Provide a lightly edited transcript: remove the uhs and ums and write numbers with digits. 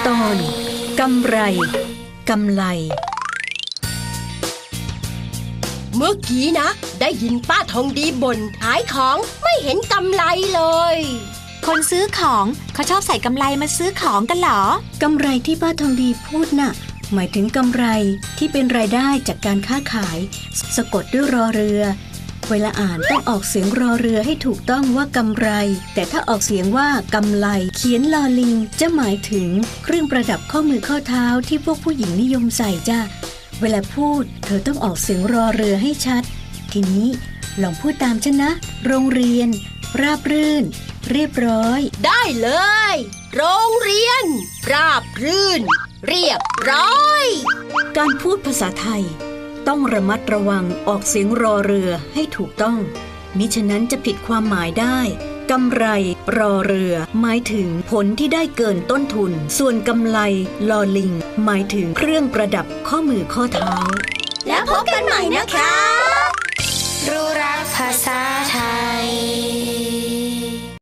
ตอนกำไรกำไรเมื่อกี้นะได้ยินป้าทองดีบ่นขายของไม่เห็นกำไรเลยคนซื้อของเขาชอบใส่กำไรมาซื้อของกันเหรอกำไรที่ป้าทองดีพูดน่ะหมายถึงกำไรที่เป็นรายได้จากการค้าขายสะกดด้วยรอเรือเวลาอ่านต้องออกเสียงรอเรือให้ถูกต้องว่ากำไรแต่ถ้าออกเสียงว่ากำไลเขียนลอลิงจะหมายถึงเครื่องประดับข้อมือข้อเท้าที่พวกผู้หญิงนิยมใส่จ้ะเวลาพูดเธอต้องออกเสียงรอเรือให้ชัดทีนี้ลองพูดตามฉันนะโรงเรียนราบรื่นเรียบร้อยได้เลยโรงเรียนราบรื่นเรียบร้อยการพูดภาษาไทยต้องระมัดระวังออกเสียงรอเรือให้ถูกต้องมิฉะนั้นจะผิดความหมายได้กำไรรอเรือหมายถึงผลที่ได้เกินต้นทุนส่วนกำไลลอลิงหมายถึงเครื่องประดับข้อมือข้อเท้าแล้วพบกันใหม่นะคะรู้รักภาษา